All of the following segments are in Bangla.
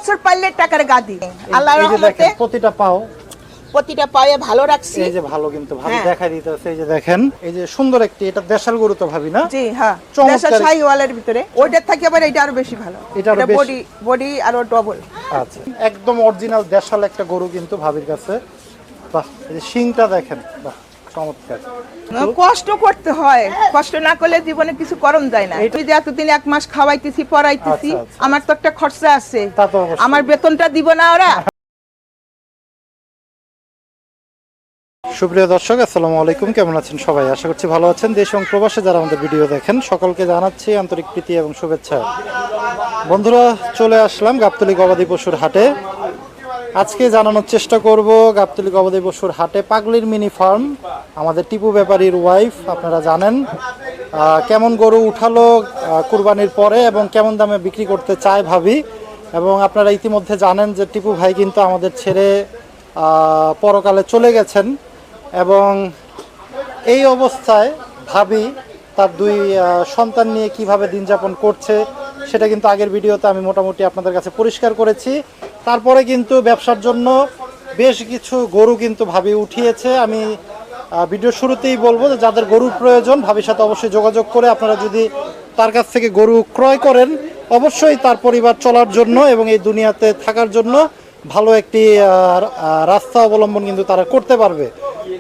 বছর পাইলে টাকার গাদি। আল্লাহর এই যে রহমতে দেখেন প্রতিটা পায়ে ভালো রাখছি। এই যে ভালো কিন্তু ভাবি দেখাই দিতেছে। এই যে দেখেন, এই যে সুন্দর একটি, এটা দেশাল গরু তো ভাবি না? জি হ্যাঁ, চমৎকার। দেশাল শাহিওয়ালের ভিতরে ওইটার থেকে আবার এটা আরো বেশি ভালো। এটা বডি আরো ডবল। আচ্ছা, একদম অরিজিনাল দেশাল একটা গরু কিন্তু ভাবির কাছে। বাহ, এই যে শিংটা দেখেন, বাহ চমৎকার। কষ্ট করতে হয়, কষ্ট না করলে জীবনে কিছু করণ যায় না। তুই যে এতদিন 1 মাস খাওয়াইতেছি পড়াইতেছি, আচ্ছা, আচ্ছা। আমার তো একটা খরচা আছে, তা তো অবশ্যই। আমার বেতনটা দিব না ওরা? সুপ্রিয় দর্শক, আসসালামু আলাইকুম। কেমন আছেন সবাই? আশা করছি ভালো আছেন। দেশ এবং প্রবাসে যারা আমাদের ভিডিও দেখেন, সকলকে জানাচ্ছি আন্তরিক প্রীতি এবং শুভেচ্ছা। বন্ধুরা, চলে আসলাম গাবতলী গবাদি পশুর হাটে। আজকে জানানোর চেষ্টা করব গাবতলী গবাদি পশুর হাটে পাগলির মিনি ফার্ম, আমাদের টিপু ব্যাপারীর ওয়াইফ। আপনারা জানেন কেমন গরু উঠালো কুরবানির পরে এবং কেমন দামে বিক্রি করতে চায় ভাবি। এবং আপনারা ইতিমধ্যে জানেন যে টিপু ভাই কিন্তু আমাদের ছেড়ে পরকালে চলে গেছেন। এবং এই অবস্থায় ভাবি তার 2 সন্তান নিয়ে কিভাবে দিন যাপন করছে সেটা কিন্তু আগের ভিডিওতে আমি মোটামুটি আপনাদের কাছে পরিষ্কার করেছি। তারপরে কিন্তু ব্যবসার জন্য বেশ কিছু গরু কিন্তু ভাবি উঠিয়েছে। আমি ভিডিও শুরুতেই বলবো যে যাদের গরুর প্রয়োজন ভাবির সাথে অবশ্যই যোগাযোগ করে আপনারা যদি তার কাছ থেকে গরু ক্রয় করেন, অবশ্যই তার পরিবার চলার জন্য এবং এই দুনিয়াতে থাকার জন্য ভালো একটি রাস্তা অবলম্বন কিন্তু তারা করতে পারবে।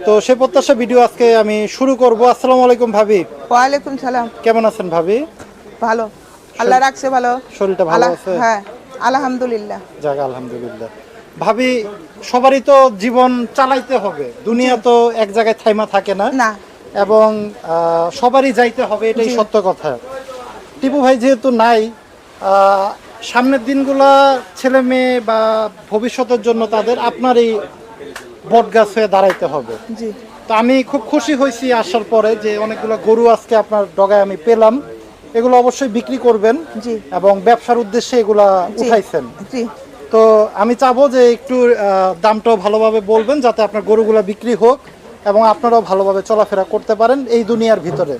তো সে প্রত্যাশা ভিডিও আজকে আমি শুরু করব। আসসালামু আলাইকুম ভাবি। ওয়ালাইকুম সালাম। কেমন আছেন ভাবি? ভালো, আল্লাহ রাখছে ভালো। শরীরটা ভালো আছে? হ্যাঁ আলহামদুলিল্লাহ। যাক আলহামদুলিল্লাহ। ভাবি, সবারই তো জীবন চালাইতে হবে, দুনিয়া তো এক জায়গায় থাইমা থাকে না, এবং সবারই যাইতে হবে, এটাই সত্য কথা। টিপু ভাই যেহেতু নাই, সামনের দিনগুলা ছেলে মেয়ে বা ভবিষ্যতের জন্য তাদের আপনারই বটগাছ হয়ে দাঁড়াইতে হবে। তো আমি খুব খুশি হয়েছি আসার পরে যে অনেকগুলো গরু আজকে আপনার ডগায় আমি পেলাম। এগুলো অবশ্যই বিক্রি করবেন এবং ব্যবসার উদ্দেশ্যে এগুলা উঠাইছেন। তো আমি চাবো যে একটু দামটাও ভালোভাবে বলবেন যাতে আপনার গরুগুলো বিক্রি হোক এবং আপনারাও ভালোভাবে চলাফেরা করতে পারেন এই দুনিয়ার ভিতরে।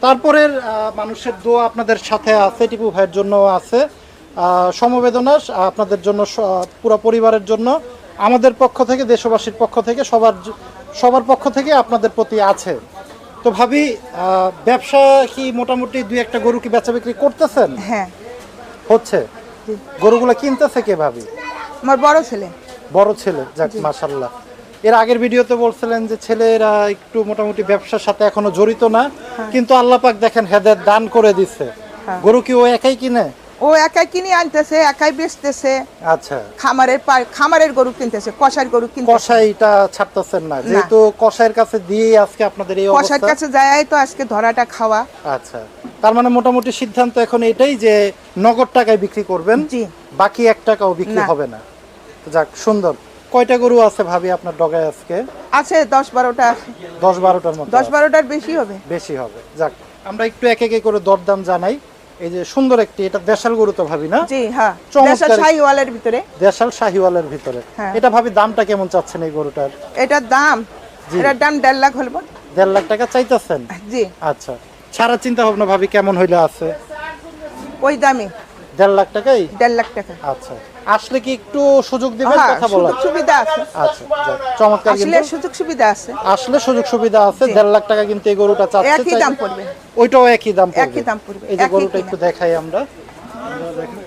তারপরের মানুষের দোয়া আপনাদের সাথে আছে, টিপু ভাইয়ের জন্য আছে, সমবেদনা আপনাদের জন্য, পুরো পরিবারের জন্য, আমাদের পক্ষ থেকে, দেশবাসীর পক্ষ থেকে, সবার পক্ষ থেকে আপনাদের প্রতি আছে। তো ভাবি, ব্যবসা কি মোটামুটি 2-1টা গরু কি বেচা বিক্রি করতেছেন? হ্যাঁ হচ্ছে। গরুগুলা কিনতেছে কে ভাবি? আমার বড় ছেলে। বড় ছেলে, যাক মাশাআল্লাহ। এর আগের ভিডিওতে বলছিলেন যে ছেলেরা একটু মোটামুটি ব্যবসার সাথে এখনো জড়িত না, কিন্তু আল্লাহ পাক দেখেন হেদায়েত দান করে দিচ্ছে। গরু কি ও একাই কিনে? ও একাই কিনে আনতেছে, একাই বেচতেছে। আচ্ছা, খামারের গরু কিনতেছে, কষাইর গরু কিনতেছে। কষাইটা ছাড়তেছেন না, যেহেতু কষাইয়ের কাছে দিয়ে আজকে আপনাদের এই অবস্থা। কষাইয়ের কাছে যায় তো আজকে ধরাটা খাওয়া। আচ্ছা, তার মানে মোটামুটি সিদ্ধান্ত এখন এটাই যে নগদ টাকায় বিক্রি করবেন, বাকি 1 টাকাও বিক্রি হবে না। যাক, সুন্দর। কয়টা গরু আছে ভাবি আপনার ডগায় আজকে? আছে 10-12টা আছে। 10-12টার মতো? 10-12টার বেশি হবে। বেশি হবে। যাক, আমরা একটু এক এক করে দরদাম জানাই। এই যে সুন্দর একটি, এটা দেশাল গরু তো ভাবি না? জি হ্যাঁ, দেশাল শাহিওয়ালের ভিতরে। দেশাল শাহিওয়ালের ভিতরে। এটা ভাবি দামটা কেমন চাচ্ছেন এই গরুটার? এটার দাম 1.5 লাখ হলব। 1.5 লাখ টাকা চাইতেছেন? জি। আচ্ছা, ছাড়া চিন্তা ভাবনা ভাবি কেমন হইলে আছে? ওই দামই 1.5 লাখ টাকাই? 1.5 লাখ টাকা। আচ্ছা, আসলে কি একটু সুযোগ দিবেন কথা বলার? সুবিধা আছে। আচ্ছা, চমৎকার। আসলে সুযোগ সুবিধা আছে। আসলে সুযোগ সুবিধা আছে। 1.5 লাখ টাকা কিন্তু এই গরুটা চাচ্ছে। একই দাম পড়বে। ওইটাও একই দাম পড়বে? একই দাম পড়বে। এই যে গরুটা একটু দেখাই আমরা।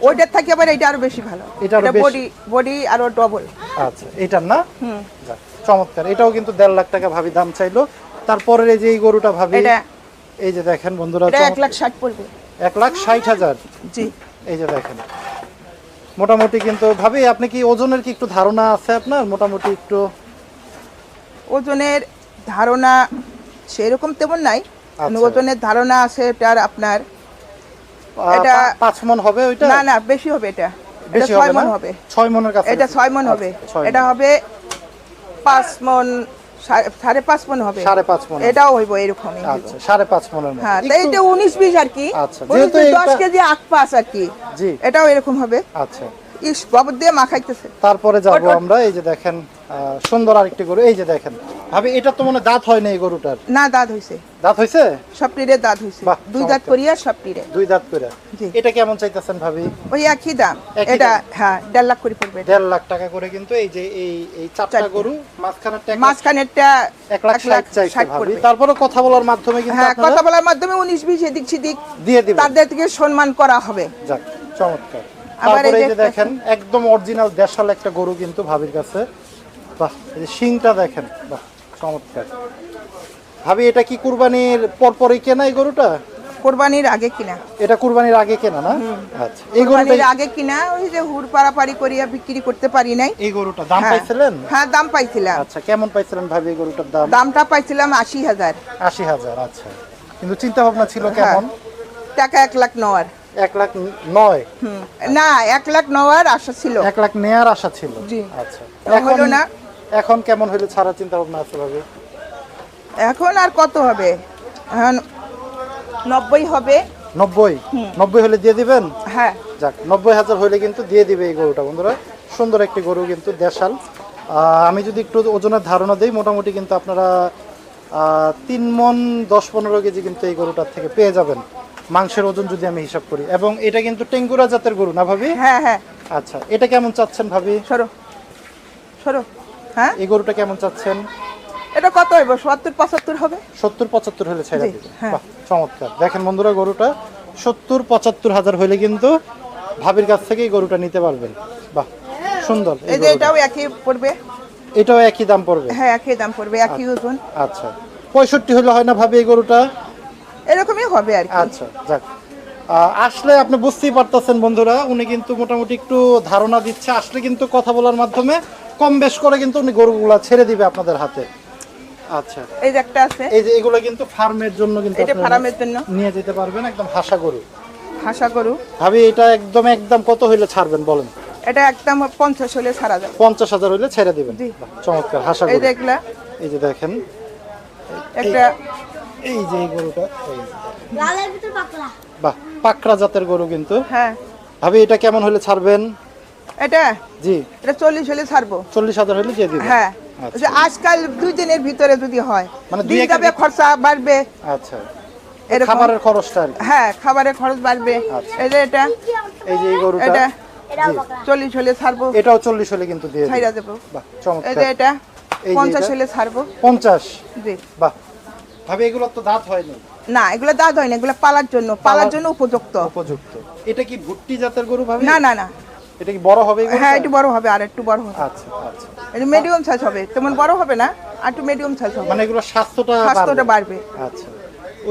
ওইটার থেকে আবার এটা আরো বেশি ভালো। এটা বডি আরো ডবল। আচ্ছা, এটার না? যাক, চমৎকার। এটাও কিন্তু 1.5 লাখ টাকা ভাবি দাম চাইলো। তারপরে এই যে এই গরুটা ভাবি, এই যে দেখেন বন্ধুরা, এটা 1,60,000 পড়বে। 1,60,000? জি। এই যে দেখেন, মোটামুটি কিন্তু ভাবি আপনি কি ওজনের কি একটু ধারণা আছে আপনার? মোটামুটি একটু ওজনের ধারণা সেরকম তেমন নাই। ওজনের ধারণা আছে এটার আপনার, এটা 5 মণ হবে। ওইটা না বেশি হবে। এটা 6 মণ হবে। 6 মণের কাছে? এটা 6 মণ হবে। এটা হবে 5 মণ, 5.5 মণ হবে। 5.5 মণ এটাও হইব এরকমই। আচ্ছা, 5.5 মণের মতো। হ্যাঁ, এইটা 19-20 আর কি। আচ্ছা, যেহেতু 10 কেজি আকপাস আর কি। জি, এটাও এরকম হবে। আচ্ছা, ইস বাবু দিয়ে মাখাইতেছে। তারপরে যাব আমরা। এই যে দেখেন সুন্দর আরেকটি গরু। এই যে দেখেন ভাবি এটা তো মনে হয় দাঁত হয় না এই গরুটার। না, দাঁত হইছে, দাঁত হইছে, সবটিরে দাঁত হইছে, বাহ, 2 দাঁত করিয়া সবটিরে। 2 দাঁত করে। জি। এটা কেমন চাইতেছেন ভাবি? ওই একই দাম। একই এটা দাম? হ্যাঁ 1.5 লাখ করে পড়বে। 1.5 লাখ টাকা করে কিন্তু এই যে এই চারটা চারটে। গরু মাঝখানেরটা মাঝখানেরটা 1,60,000 চাইছে 1,60,000 ভাবি। পড়বে। তারপরে কথা বলার মাধ্যমে কিন্তু হ্যাঁ, আপনারা কথা বলার মাধ্যমে 19-20 এদিক সেদিক দিয়ে দিবেন। তাদের থেকে সম্মান করা হবে। যাক, চমৎকার। আবার তারপরে এই এই যে যে দেখেন একদম অরিজিনাল দেশাল একটা গরু কিন্তু ভাবির কাছে। বাহ, এই যে শিংটা দেখেন, বাহ চমৎকার। ভাবি এটা কি কুরবানির পরপরই কেনা এই গরুটা? কোরবানির আগে কিনা। এটা কুরবানির আগে কেনা না? আচ্ছা, এই গরুটা কোরবানির আগে কিনা, ওই যে হুড় পাড়াপাড়ি করিয়া বিক্রি করতে পারি নাই। এই গরুটা দাম হ্যাঁ। পাইছিলেন? হ্যাঁ, দাম পাইছিলাম। আচ্ছা, কেমন পাইছিলেন ভাবি এই গরুটার দাম? দামটা পাইছিলাম 80,000 80,000। আচ্ছা, কিন্তু চিন্তা ভাবনা ছিল কেমন? টাকা 1 লাখ নেওয়ার। 1,09,000? না, 1 লাখ নেওয়ার আশা ছিল। 1 লাখ নেয়ার আশা ছিল। জি। আচ্ছা, হলো না। এখন কেমন হইলে ছাড়া চিন্তা ভাবনা আছে ভাবি? এখন আর কত হবে? এখন 90 হবে। 90 হলে দিয়ে দিবেন? হ্যাঁ। যাক, 90,000 হলে কিন্তু দিয়ে দিবে এই গরুটা বন্ধুরা। সুন্দর একটি গরু কিন্তু দেশাল। আমি যদি একটু ওজনের ধারণা দিই, মোটামুটি কিন্তু আপনারা 3 মণ 10-15 কেজি কিন্তু এই গরুটার থেকে পেয়ে যাবেন, মাংসের ওজন যদি আমি হিসাব করি। এবং এটা কিন্তু টেঙ্গুরা জাতের গরু না ভাবি? হ্যাঁ হ্যাঁ। আচ্ছা, এটা কেমন চাচ্ছেন ভাবি? সরো সরো। হ্যাঁ, এই গরুটা কেমন চাচ্ছেন? এটা কত হইব? 70-75 হবে। 70-75 হলে ছেড়ে জি, দিবেন। হ্যাঁ। বাহ, চমৎকার। দেখেন বন্ধুরা, গরুটা 70-75 হলে কিন্তু ভাবির কাছ থেকে এই গরুটা নিতে পারবেন। বাহ, সুন্দর। এই যে এটাও একই পড়বে। এটাও একই দাম পড়বে? হ্যাঁ, একই দাম পড়বে, একই ওজন। আচ্ছা, 65 হলে হয় না ভাবি এই গরুটা? এরকমই হবে আর কি। আচ্ছা, যাক। আসলে আপনি বুঝতেই পারতেছেন বন্ধুরা, উনি কিন্তু মোটামুটি একটু ধারণা দিচ্ছে। আসলে কিন্তু কথা বলার মাধ্যমে কম বেশ করে কিন্তু উনি গরুগুলা ছেড়ে দিবে আপনাদের হাতে। আচ্ছা, এই যে একটা আছে, এই যে এগুলো কিন্তু ফার্মের জন্য কিন্তু এটা আপনারা ফার্মের জন্য নিয়ে যেতে পারবেন, একদম হাসা গরু। হাসা গরু। ভাবি এটা একদম কত হইলে ছাড়বেন বলেন? এটা একদম 50 হলে ছাড়া যাবে। 50,000 হইলে ছেড়ে দিবেন। জি। বাহ, চমৎকার হাসা এই গরু। যে এগুলা এই যে দেখেন একটা এই যে এই গরুটা, এই যে। লালের ভিতর পাতলা। বাহ, পাকড়া জাতের গরু কিন্তু। হ্যাঁ। ভাবি এটা কেমন হলে ছাড়বেন? এটা জি, 40 হলে ছাড়বো। 40,000 হলে দিয়ে দিবেন। হ্যাঁ। আচ্ছা। যে আজকাল 2 দিনের ভিতরে যদি হয়, মানে দিন 2-1 যাবে, খরচা বাড়বে। আচ্ছা, এরকম। খাবারের খরচটা আর কি। হ্যাঁ, খাবারের খরচ বাড়বে। আচ্ছা। এই যে এটা এই যে এই গরুটা, এটা এটাও পাতলা। 40 হলে ছাড়বো, এটাও 40 হলে কিন্তু দিয়ে ছাইরা দিবেন। দেবো। বাহ, এই চমৎকার। যে এটা এই যে 50 এটা? হলে ছাড়বো। 50? জি। বাহ, ভাবি এগুলো তো দাঁত হয়নি? না, এগুলো দাঁত হয় না, এগুলো পালার জন্য উপযুক্ত। উপযুক্ত। এটা কি ভুট্টি জাতের গরু ভাবি? না না না। এটা কি বড় হবে এই গরুটা? হ্যাঁ, একটু বড় হবে, আর একটু বড় হবে। আচ্ছা আচ্ছা, এটা মিডিয়াম সাইজ হবে, তেমন বড় হবে না, আর একটু মিডিয়াম সাইজ হবে। মানে এগুলো স্বাস্থ্যটা স্বাস্থ্যটা বাড়বে। আচ্ছা,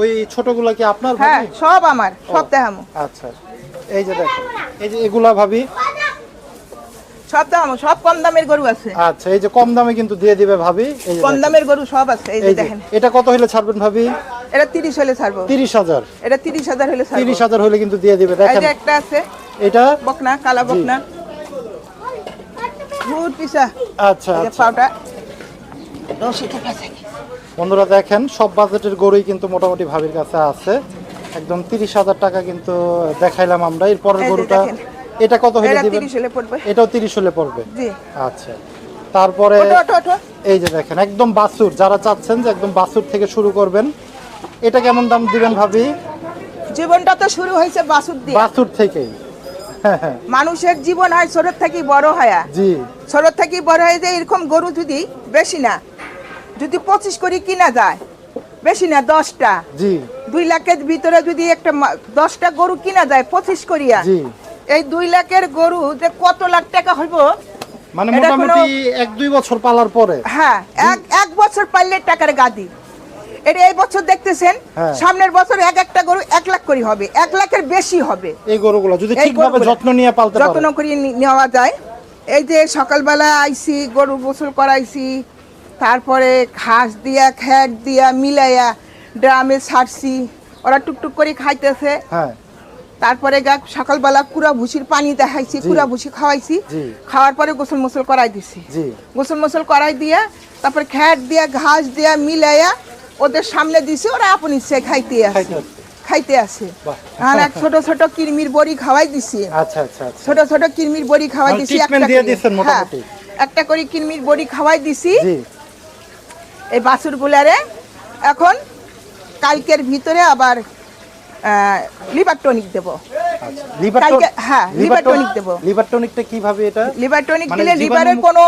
ওই ছোটগুলা কি আপনার হ্যাঁ, ভাবি? সব আমার, সব দেখামো। আচ্ছা, এই যে দেখেন, এই যে এগুলা ভাবি। সব দেখামো, সব কম দামের গরু আছে। আচ্ছা, এই যে কম দামে কিন্তু দিয়ে দিবে ভাবি। এই যে কম দেখেন। দামের গরু সব আছে। এই যে এই যে দেখেন, এটা কত হলে ছাড়বেন ভাবি? এটা 30 হলে ছাড়বো। 30,000? এটা 30,000 হলে ছাড়বো। 30,000 হলে কিন্তু দিয়ে দিবে। এই দেখেন যে একটা আছে, এটা। বকনা, কালা বকনা। ভুট পিসা। আচ্ছা এই যে আচ্ছা, পাউডার 10 টাকা আছে। বন্ধুরা দেখেন, সব বাজেটের গরুই কিন্তু মোটামুটি ভাবির কাছে আছে। একদম 30,000 টাকা কিন্তু দেখাইলাম আমরা। এরপরের এই যে গরুটা দেখেন। এটা কত হলে এটা দিবেন? 30 হলে পড়বে। এটাও 30 হলে পড়বে? জি। আচ্ছা, তারপরে ওঠো ওঠো ওঠো। এই যে দেখেন একদম বাছুর, যারা চাচ্ছেন যে একদম বাছুর থেকে শুরু করবেন, এটা কেমন দাম দিবেন ভাবি? জীবনটা তো শুরু হয়েছে বাছুর দিয়ে। বাছুর থেকেই? মানুষের জীবন হয় ছোট থেকে বড় হয়। জি। ছোট থেকে বড় হয়ে যায়, এরকম গরু যদি বেশি না, যদি 25 করে কিনা যায়, বেশি না 10টা, জি 2 লাখের ভিতরে যদি একটা 10টা গরু কিনা যায় 25 করিয়া, জি, এই 2 লাখের গরু যে কত লাখ টাকা হইব। মানে এটা মোটামুটি 1-2 বছর পালার পরে। হ্যাঁ, এক বছর পাইলে টাকার গাদি। এটা এই বছর দেখতেছেন, হ্যাঁ। সামনের বছর একটা গরু 1 লাখ করে হবে, 1 লাখের বেশি হবে। এই গরুগুলো যদি এই ঠিকভাবে গরুগুলো যত্ন নিয়ে পালতে যত্ন পারেন। করে নেওয়া যায়। এই যে সকালবেলা আইছি, গরু গোসল করাইছি, তারপরে ঘাস দিয়া খ্যাট দিয়া মিলাইয়া ড্রামে ছাড়ছি, ওরা টুকটুক করে খাইতেছে। হ্যাঁ, তারপরে সকালবেলা কুড়া ভুসির পানি দেখাইছি, জি। কুড়া ভুসি খাওয়াইছি, জি। খাওয়ার পরে গোসল মোসল করাই দিছি। জি। গোসল মোসল করাই দিয়া তারপরে খ্যাট দিয়া ঘাস দিয়া মিলাইয়া ওদের সামনে দিছি, ওরা আপন ইচ্ছে খাইতে আসে। বাহ। আর এক ছোট ছোট কিরমির বড়ি খাওয়াই দিছি। আচ্ছা আচ্ছা আচ্ছা, ছোট ছোট কিরমির বড়ি খাওয়াই মানে দিছি, treatment একটা দিয়ে করে। দিছেন মোটামুটি। হ্যাঁ, একটা করে কিরমির বড়ি খাওয়াই দিছি। জি। এই বাছুরগুলারে এখন কালকের ভিতরে আবার লিভার টনিক দেবো। হ্যাঁ, লিভার টনিক দেবো। লিভার টনিকটা কিভাবে এটা? লিভার টনিক মানে দিলে লিভারের কোনো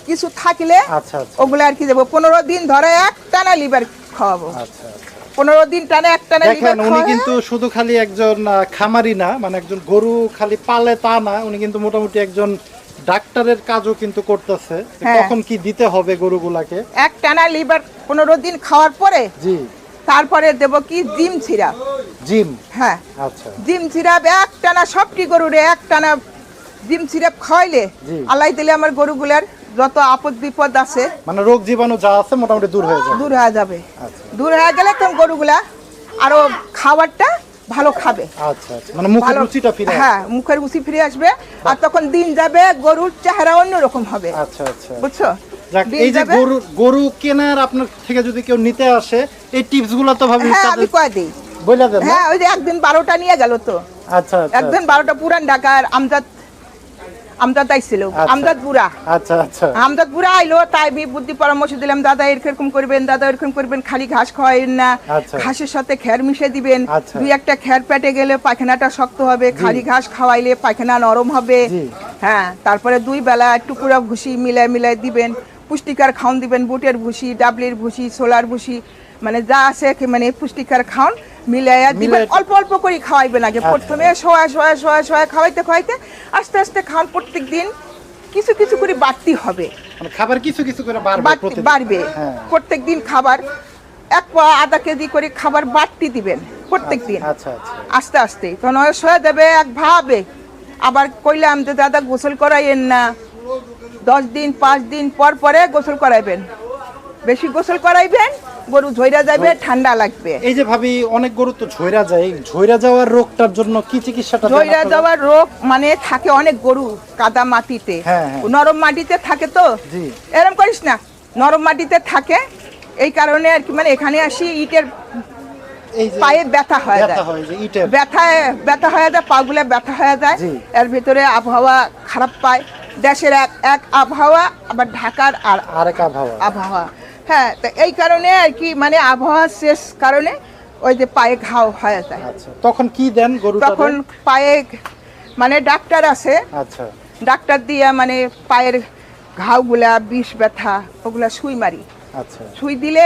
কিছু থাকলে আচ্ছা আচ্ছা ওগুলো আর কি দেবো। 15 দিন ধরে একটানা লিভার খাওয়াবো। আচ্ছা আচ্ছা। 15 দিন টানা একটানা লিভার দেখেন উনি খাওয়াবো। কিন্তু শুধু খালি একজন খামারি না, মানে একজন গরু খালি পালে তা না, উনি কিন্তু মোটামুটি একজন ডাক্তারের কাজও কিন্তু করতেছে। হ্যাঁ। কখন কি দিতে হবে গরুগুলাকে? একটানা লিভার 15 দিন খাওয়ার পরে জি। তারপরে দেবো কি জিম সিরাপ। জিম। হ্যাঁ, আচ্ছা। জিম সিরাপ একটানা সবটি গরুরে একটানা জিম সিরাপ খাওয়াইলে জি। আল্লাহ দিলে আমার গরুগুলার যত আপদ বিপদ আছে মানে রোগ জীবাণু যা আছে মোটামুটি দূর হয়ে যাবে। দূর হয়ে যাবে। আচ্ছা দূর হয়ে গেলে তখন গরুগুলা আরো খাবারটা ভালো খাবে। আচ্ছা আচ্ছা, মানে মুখের ভালো- রুচিটা ফিরে আসবে। হ্যাঁ, মুখের রুচি ফিরে আসবে। আর তখন দিন যাবে গরুর চেহারা অন্যরকম হবে। আচ্ছা আচ্ছা। বুঝছো? যাক, দিন এই যে যাবে। গরু কেনার আপনার থেকে যদি কেউ নিতে আসে, এই টিপস গুলো তো ভাবি হ্যাঁ, আমি কয়ে দিই। বলে দেন না? হ্যাঁ, ওই যে একদিন 12টা নিয়ে গেল তো। আচ্ছা আচ্ছা একদিন 12টা পুরান ঢাকার আমজাদ আইছিল। আচ্ছা। আমজাদ বুড়া। আচ্ছা আচ্ছা আমজাদ বুড়া আইলো, তাই আমি বুদ্ধি পরামর্শ দিলাম, দাদা এরকম করবেন, দাদা এরকম করবেন, খালি ঘাস খাওয়াইন না, আচ্ছা। ঘাসের সাথে খ্যার মিশে দিবেন। আচ্ছা। দুই একটা খ্যার পেটে গেলে পায়খানাটা শক্ত হবে, খালি ঘাস খাওয়াইলে পায়খানা নরম হবে। জি। হ্যাঁ, তারপরে 2 বেলা টুকুরা ভুসি মিলাই দিবেন, পুষ্টিকর খাওন দিবেন, বুটের ভুসি, ডাবলির ভুসি, ছোলার ভুসি, মানে যা আছে মানে পুষ্টিকর খাওন মিলাইয়া দিবেন। অল্প অল্প করে খাওয়াইবেন আগে। প্রথমে সোয়া খাওয়াইতে আস্তে আস্তে খাওন। প্রত্যেক দিন কিছু কিছু করে বাড়তি হবে, মানে খাবার কিছু কিছু করে বাড়বে প্রতিদিন। বাড়বে। হ্যাঁ। প্রত্যেক দিন খাবার 1 পা আধা কেজি করে খাবার বাড়তি দিবেন প্রত্যেক দিন। আচ্ছা আচ্ছা আস্তে আস্তে তখন হয়ে দেবে এক ভাবে। আবার কইলাম যে দাদা গোসল করাইয়েন না, 10 দিন 5 দিন পর পরে গোসল করাইবেন। বেশি গোসল করাইবেন, গরু ঝইরা যাবে, ঠান্ডা লাগবে। এই যে ভাবি অনেক গরু তো ঝইরা যায়, ঝইরা যাওয়ার রোগটার জন্য কি চিকিৎসাটা দেন ঝইরা আপনারা? যাওয়ার রোগ মানে থাকে অনেক গরু কাদা মাটিতে, হ্যাঁ, হ্যাঁ। নরম মাটিতে থাকে তো। জি। এরকম করিস না, নরম মাটিতে থাকে এই কারণে আর কি, মানে এখানে আসি ইটের এই যে পায়ে ব্যথা হয়ে যায়, ব্যথা হয় যে ইটের। ব্যথা হয়ে যায়, পাগুলো ব্যথা হয়ে যায়। জি। এর ভিতরে আবহাওয়া খারাপ পায়, দেশের এক আবহাওয়া, আবার ঢাকার আরেক আবহাওয়া। আবহাওয়া। হ্যাঁ, তো এই কারণে আর কি, মানে আবহাওয়া শেষ কারণে ওই যে পায়ে ঘাও হয়ে যায়। আচ্ছা, তখন কি দেন গরুটাকে? তখন পায়ে মানে ডাক্তার আছে, আচ্ছা ডাক্তার দিয়া মানে পায়ের ঘাওগুলা, বিষ ব্যথা ওগুলা সুই মারি। আচ্ছা সুই দিলে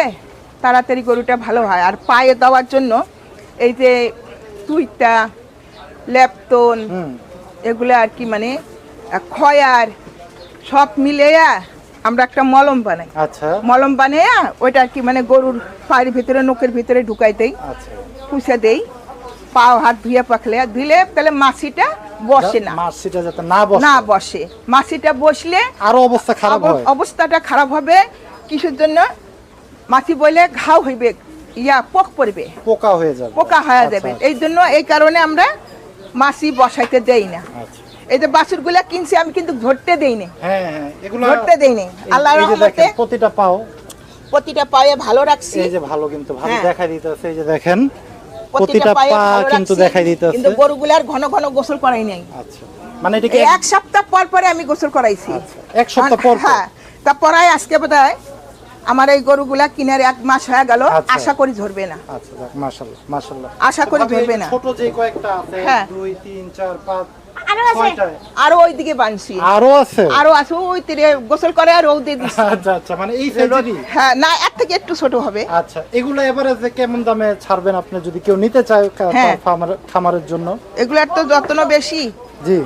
তাড়াতাড়ি গরুটা ভালো হয়। আর পায়ে দেওয়ার জন্য এই যে তুইটা, লেপটন, হুম। এগুলো আর কি, মানে খয়ার সব মিলেয়া আমরা একটা মলম বানাই। আচ্ছা মলম বানাইয়া ওইটা আর কি, মানে গরুর পায়ের ভিতরে, নোকের ভিতরে ঢুকাই দেই, আচ্ছা। পুষে দেই। পাও হাত ধুয়ে পাকলে দিলে তাহলে মাছিটা বসে না, মাছিটা যাতে না বসে। না বসে। মাছিটা বসলে আরো অবস্থা খারাপ হয়। অবস্থাটা খারাপ হবে। কিসের জন্য? মাছি বলে ঘাও হইবে, পোক পড়বে, পোকা হয়ে যাবে। পোকা হয়ে আচ্ছা, যাবে। এই জন্য এই কারণে আমরা মাছি বসাইতে দেই না। আচ্ছা। এই যে বাছুরগুলা কিনছি আমি কিন্তু ধরতে দেই না, হ্যাঁ হ্যাঁ, এগুলো ধরতে দেই না। আল্লাহর এই যে রহমতে দেখেন প্রতিটা পাও, প্রতিটা পায়ে ভালো রাখছি। এই যে ভালো, কিন্তু ভালো হ্যাঁ। দেখাই দিতেছে। এই যে দেখেন প্রতিটা পায়ে পা ভালো কিন্তু রাখছি, দেখাই দিতেছে। কিন্তু গরুগুলার ঘন ঘন গোসল করাই নাই। আচ্ছা, মানে এটাকে এই 1 সপ্তাহ পর পরে আমি গোসল করাইছি। আচ্ছা, 1 সপ্তাহ পর পর। হ্যাঁ, তারপরে আজকে বোধহয় আমার এই গরুগুলা কিনার 1 মাস হয়ে গেল। আচ্ছা। আশা করি ঝরবে না। আচ্ছা, যাক, মাশাআল্লাহ মাশাআল্লাহ। আশা করি তো ভাবি, ধরবে না। ছোট যে কয়েকটা আছে, হ্যাঁ। 2 3 4 5 আরো আছে। 6টা। আরো ওইদিকে বানছি, আরো আছে? আরো আছে ওই তীরে গোসল করে আর রৌদে দিছি। আচ্ছা আচ্ছা, মানে এই সাইজেরই। হ্যাঁ, না এর থেকে একটু ছোট হবে। আচ্ছা, এগুলো এভারেজে কেমন দামে ছাড়বেন আপনি যদি কেউ নিতে চায় হ্যাঁ। খামারের জন্য? এগুলার তো যত্ন বেশি। জি।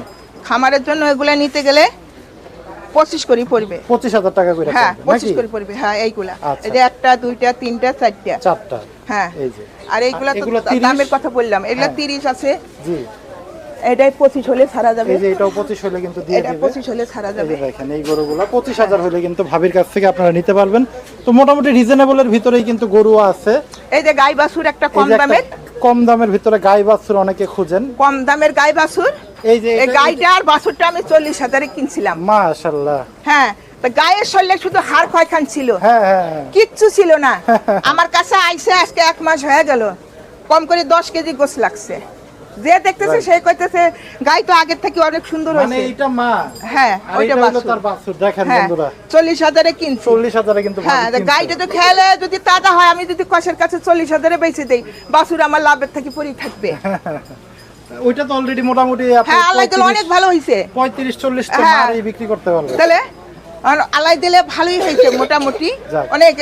খামারের জন্য এগুলা নিতে গেলে 25 করে পড়বে। 25,000 টাকা করে হ্যাঁ, পড়বে, 25 নাকি? করে পড়বে। হ্যাঁ, এইগুলা আচ্ছা। এই যে 1টা 2টা 3টা 4টা। 4টা। হ্যাঁ, এই যে। আর এইগুলা তো এগুলো 30? দামের কথা বললাম, এগুলা হ্যাঁ। 30 আছে। জি। এটাই 25 হলে ছাড়া যাবে। এই যে এটাও 25 হলে কিন্তু দিয়ে এটা দিবে। 25 হলে ছাড়া এই যাবে। যে দেখেন এই গরুগুলো 25,000 হলে কিন্তু ভাবির কাছ থেকে আপনারা নিতে পারবেন। তো মোটামুটি রিজনেবলের ভিতরেই কিন্তু গরু আছে। এই যে গাই বাছুর একটা এই কম যে একটা দামের, কম দামের ভিতরে গাই বাছুর অনেকে খুঁজেন। কম দামের গাই বাছুর। এই যে এই গাইটা আর বাছুরটা আমি 40,000 এ কিনছিলাম। মাশাআল্লাহ। হ্যাঁ, তা গায়ের শরীরে শুধু হাড় ক্ষয়খান ছিল, হ্যাঁ হ্যাঁ হ্যাঁ। কিচ্ছু ছিল না। আমার কাছে আইসে আজকে 1 মাস হয়ে গেল, কম করে 10 কেজি গোস লাগছে। যে দেখতেছে সে কইতেছে গাই তো আগের থেকে অনেক সুন্দর মানে হয়েছে। এইটা মা হ্যাঁ আর ওইটা এটা হলো বাছুর। তার বাছুর দেখেন হ্যাঁ বন্ধুরা 40,000-এ কিনছি। 40,000-এ কিন্তু হ্যাঁ ভাবি কিনছে। গাইটা তো খেলে যদি তাজা হয়, আমি যদি কষের কাছে 40,000-এ বেচে দেই, বাছুর আমার লাভের থেকে পরেই থাকবে। ওইটা তো অলরেডি মোটামুটি আপনি হ্যাঁ আল্লাহ দিলে অনেক ভালো হয়েছে। 35-40 তো হ্যাঁ। মারই বিক্রি করতে পারবে। তাহলে আল্লাহ দিলে ভালোই হয়েছে মোটামুটি। যাক। অনেক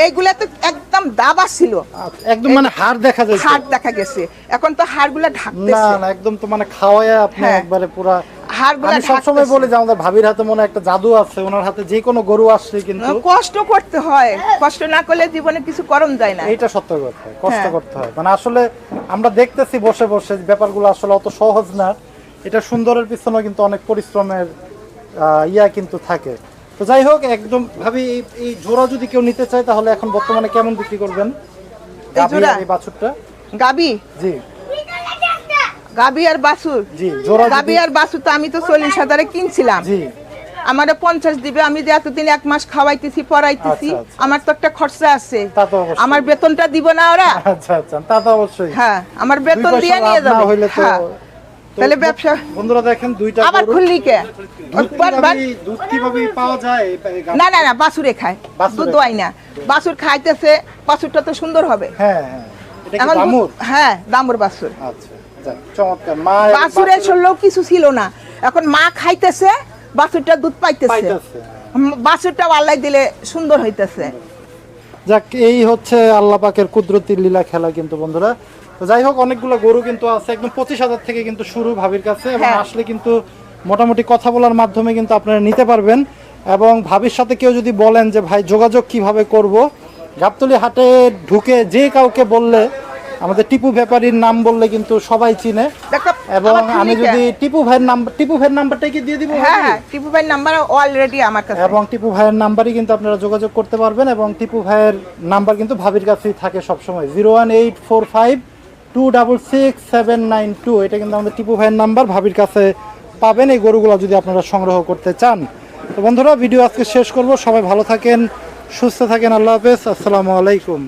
এইগুলা তো একদম দাবা ছিল, আচ্ছা, একদম মানে হাড় দেখা যাচ্ছে। হাড় দেখা গেছে, এখন তো হাড়গুলা না ঢাকতেছে। না একদম তো মানে খাওয়ায় আপনি হ্যাঁ। একবারে পুরা হাড়গুলা আমি সবসময় ঢাকতেছে। বলি যে আমাদের ভাবির হাতে মনে হয় একটা জাদু আছে, ওনার হাতে যে কোনো গরু আসলে কিন্তু কষ্ট করতে হয়, কষ্ট না করলে জীবনে কিছু করণ যায় না। এইটা সত্য কথা, কষ্ট হ্যাঁ। করতে হয়। মানে আসলে আমরা দেখতেছি বসে বসে ব্যাপারগুলো আসলে অত সহজ না। এটা সুন্দরের পিছনে কিন্তু অনেক পরিশ্রমের ইয়া কিন্তু থাকে। তো যাই হোক, একদম ভাবি এই জোড়া যদি কেউ নিতে চায় তাহলে এখন বর্তমানে কেমন বিক্রি করবেন গাভী জোড়া? আর এই বাছুরটা? গাবি জি গাবি আর বাছুর, জি জোড়া গাবি যদি- আর বাছুর তো আমি তো 40,000-এ কিনছিলাম। জি আমারে 50 দিবে, আমি যে এতদিন 1 মাস খাওয়াইতেছি পড়াইতেছি, আচ্ছা, আচ্ছা। আমার তো একটা খরচা আছে। তা তো অবশ্যই। আমার বেতনটা দিব না ওরা? আচ্ছা আচ্ছা, তা তো অবশ্যই। হ্যাঁ আমার দুই বেতন পয়সা দিয়ে নিয়ে লাভ না যাবে। হইলে তো- হ্যাঁ তো তাহলে ব্যবসা বন্ধুরা দেখেন দুইটা আবার গরু। খুললি কে? দুধ কিভাবে পাওয়া যায় এই গাভী? না না না বাছুরে খায়, বাছুরে দুধ দোয়াই না। বাছুর খাইতেছে, বাছুরটা তো সুন্দর হবে। হ্যাঁ হ্যাঁ, এটা কি এখন দামুর? হ্যাঁ দামুর বাছুর। আচ্ছা যাক, চমৎকার। মা এবং বাছুরের শরীরেও কিছু ছিল না, এখন মা খাইতেছে, বাছুরটা দুধ পাইতেছে। পাইতেছে। বাছুরটা আল্লাহ দিলে সুন্দর হইতেছে। যাক, এই হচ্ছে আল্লাহ পাকের কুদরতি লীলা খেলা কিন্তু বন্ধুরা। তো যাই হোক, অনেকগুলো গরু কিন্তু আছে, একদম 25,000 থেকে কিন্তু শুরু ভাবির কাছে, এবং হ্যাঁ। আসলে কিন্তু মোটামুটি কথা বলার মাধ্যমে কিন্তু আপনারা নিতে পারবেন। এবং ভাবির সাথে কেউ যদি বলেন যে ভাই যোগাযোগ কিভাবে করব, গাবতলী হাটে ঢুকে যে কাউকে বললে, আমাদের টিপু ব্যাপারীর নাম বললে কিন্তু সবাই চিনে। দেখো, এবং আমার আমি খুলিকে- যদি টিপু ভাইয়ের নাম্বারটা কি দিয়ে দিব? হ্যাঁ হ্যাঁ টিপু ভাইয়ের নাম্বার অলরেডি আমার কাছে। এবং টিপু ভাইয়ের নাম্বারই কিন্তু আপনারা যোগাযোগ করতে পারবেন, এবং টিপু ভাইয়ের নাম্বার কিন্তু ভাবির কাছেই থাকে সবসময়, 01845266792। এটা কিন্তু আমাদের টিপু ভাইয়ের নাম্বার, ভাবির কাছে পাবেন এই গরুগুলো যদি আপনারা সংগ্রহ করতে চান। তো বন্ধুরা, ভিডিও আজকে শেষ করব। সবাই ভালো থাকেন, সুস্থ থাকেন, আল্লাহ হাফেজ, আসসালামু আলাইকুম।